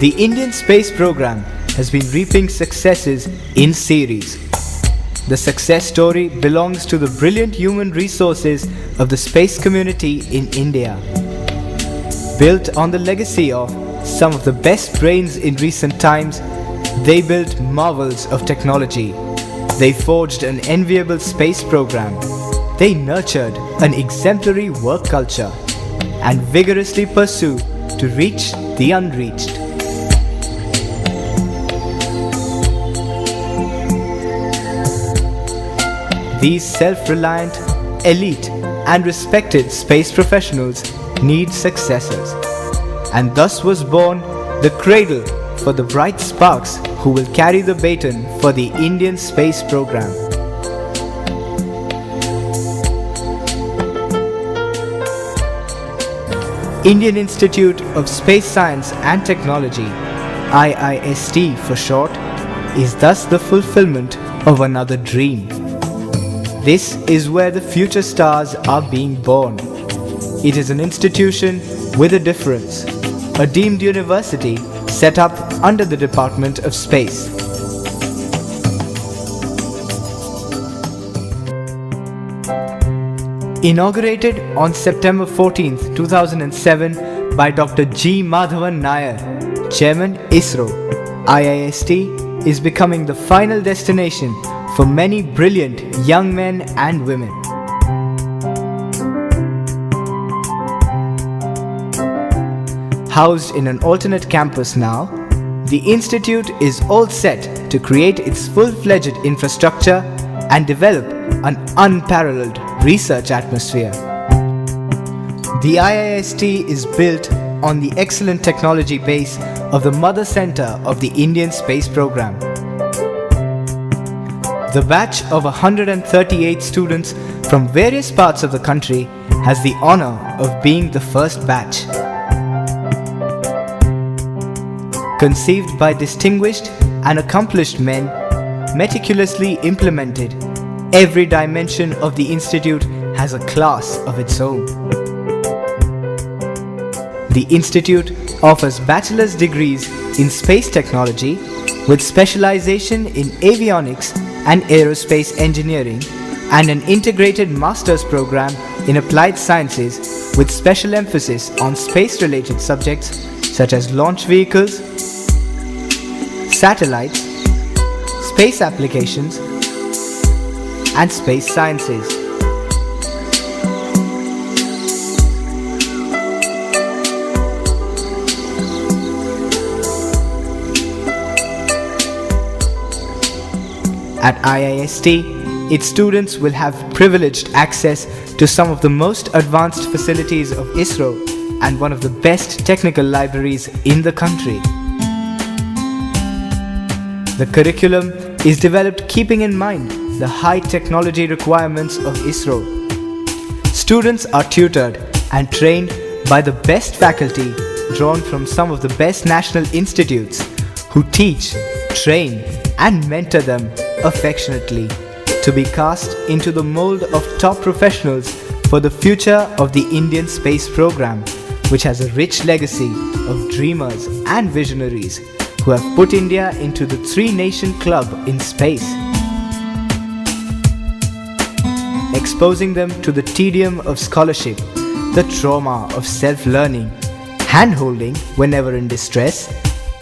The Indian space program has been reaping successes in series. The success story belongs to the brilliant human resources of the space community in India. Built on the legacy of some of the best brains in recent times, they built marvels of technology. They forged an enviable space program. They nurtured an exemplary work culture and vigorously pursue to reach the unreached. These self-reliant, elite and respected space professionals need successors. And thus was born the cradle for the bright sparks who will carry the baton for the Indian space program. Indian Institute of Space Science and Technology, IIST for short, is thus the fulfillment of another dream. This is where the future stars are being born. It is an institution with a difference, a deemed university set up under the Department of Space. Inaugurated on September 14, 2007 by Dr. G. Madhavan Nair, Chairman ISRO, IIST is becoming the final destination for many brilliant young men and women. Housed in an alternate campus now, the institute is all set to create its full-fledged infrastructure and develop an unparalleled research atmosphere. The IIST is built on the excellent technology base of the mother center of the Indian space program. The batch of 138 students from various parts of the country has the honor of being the first batch. Conceived by distinguished and accomplished men, meticulously implemented, every dimension of the institute has a class of its own. The institute offers bachelor's degrees in space technology with specialization in avionics and aerospace engineering, and an integrated master's program in applied sciences with special emphasis on space-related subjects such as launch vehicles, satellites, space applications, and space sciences. At IIST, its students will have privileged access to some of the most advanced facilities of ISRO and one of the best technical libraries in the country. The curriculum is developed keeping in mind the high technology requirements of ISRO. Students are tutored and trained by the best faculty drawn from some of the best national institutes who teach, train and mentor them affectionately to be cast into the mold of top professionals for the future of the Indian space program, which has a rich legacy of dreamers and visionaries who have put India into the three-nation club in space, exposing them to the tedium of scholarship, the trauma of self-learning, hand-holding whenever in distress,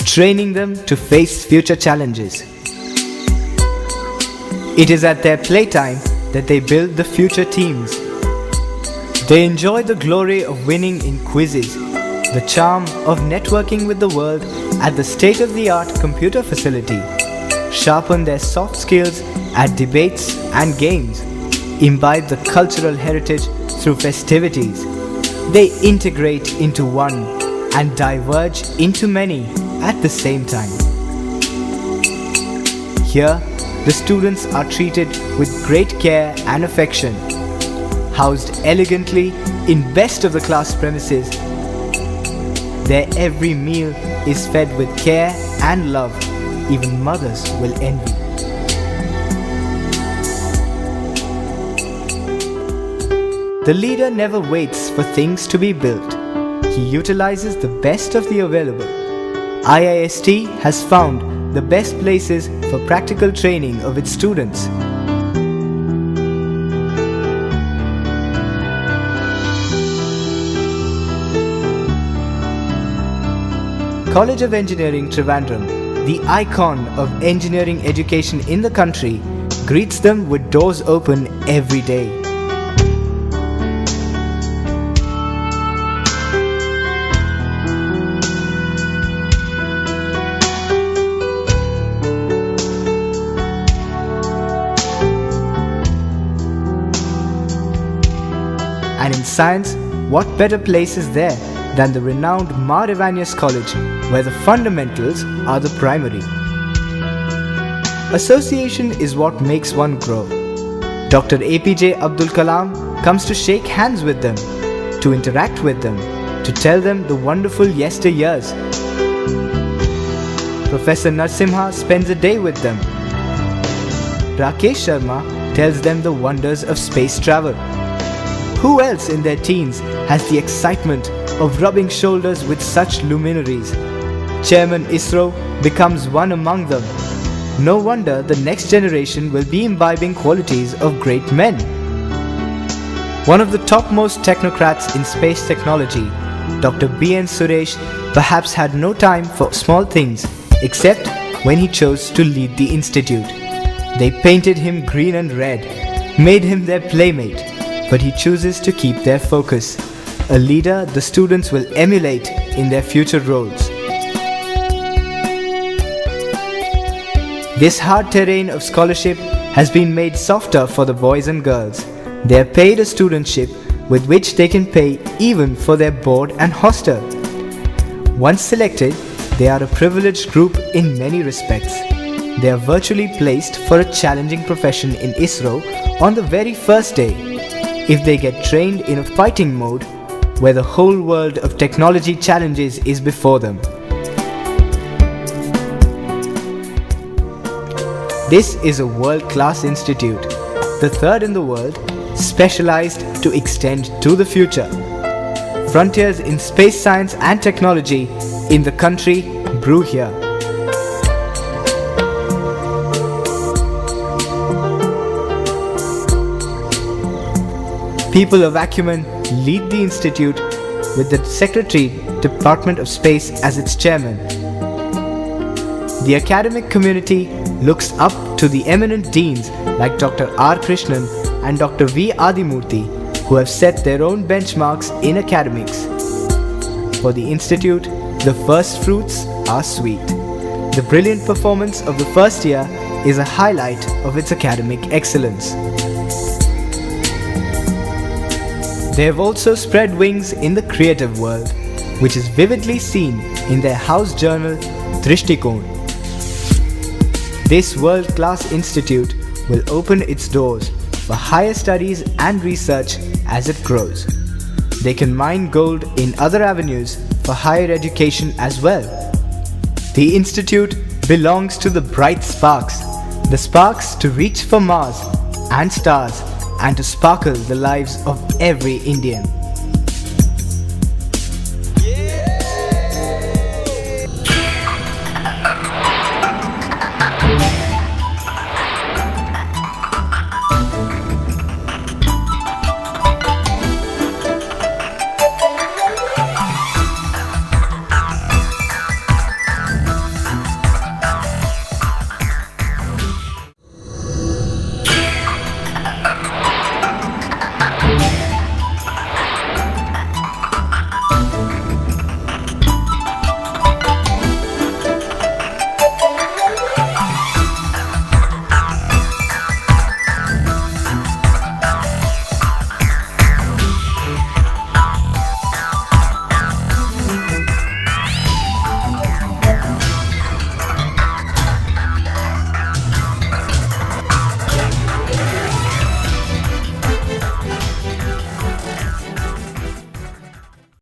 training them to face future challenges. It is at their playtime that they build the future teams. They enjoy the glory of winning in quizzes, the charm of networking with the world at the state-of-the-art computer facility, sharpen their soft skills at debates and games, imbibe the cultural heritage through festivities. They integrate into one and diverge into many at the same time. Here, the students are treated with great care and affection. Housed elegantly in best of the class premises, their every meal is fed with care and love. Even mothers will envy. The leader never waits for things to be built. He utilizes the best of the available. Iist has found the best places for practical training of its students. College of Engineering Trivandrum, the icon of engineering education in the country, greets them with doors open every day. And in science, what better place is there than the renowned Mar Evanius College, where the fundamentals are the primary. Association is what makes one grow. Dr. APJ Abdul Kalam comes to shake hands with them, to interact with them, to tell them the wonderful yesteryears. Professor Narsimha spends a day with them. Rakesh Sharma tells them the wonders of space travel. Who else in their teens has the excitement of rubbing shoulders with such luminaries? Chairman Isro becomes one among them. No wonder the next generation will be imbibing qualities of great men. One of the topmost technocrats in space technology, Dr. B.N. Suresh, perhaps had no time for small things except when he chose to lead the institute. They painted him green and red, made him their playmate, but he chooses to keep their focus. A leader the students will emulate in their future roles. This hard terrain of scholarship has been made softer for the boys and girls. They are paid a studentship with which they can pay even for their board and hostel. Once selected, they are a privileged group in many respects. They are virtually placed for a challenging profession in ISRO on the very first day, if they get trained in a fighting mode where the whole world of technology challenges is before them. This is a world-class institute, the third in the world, specialized to extend to the future. Frontiers in space science and technology in the country brew here. People of acumen lead the institute with the Secretary, Department of Space as its chairman. The academic community looks up to the eminent deans like Dr. R. Krishnan and Dr. V. Adimurthy, who have set their own benchmarks in academics. For the institute, the first fruits are sweet. The brilliant performance of the first year is a highlight of its academic excellence. They have also spread wings in the creative world, which is vividly seen in their house journal Drishtikon. This world-class institute will open its doors for higher studies and research as it grows. They can mine gold in other avenues for higher education as well. The institute belongs to the bright sparks, the sparks to reach for Mars and stars and to sparkle the lives of every Indian.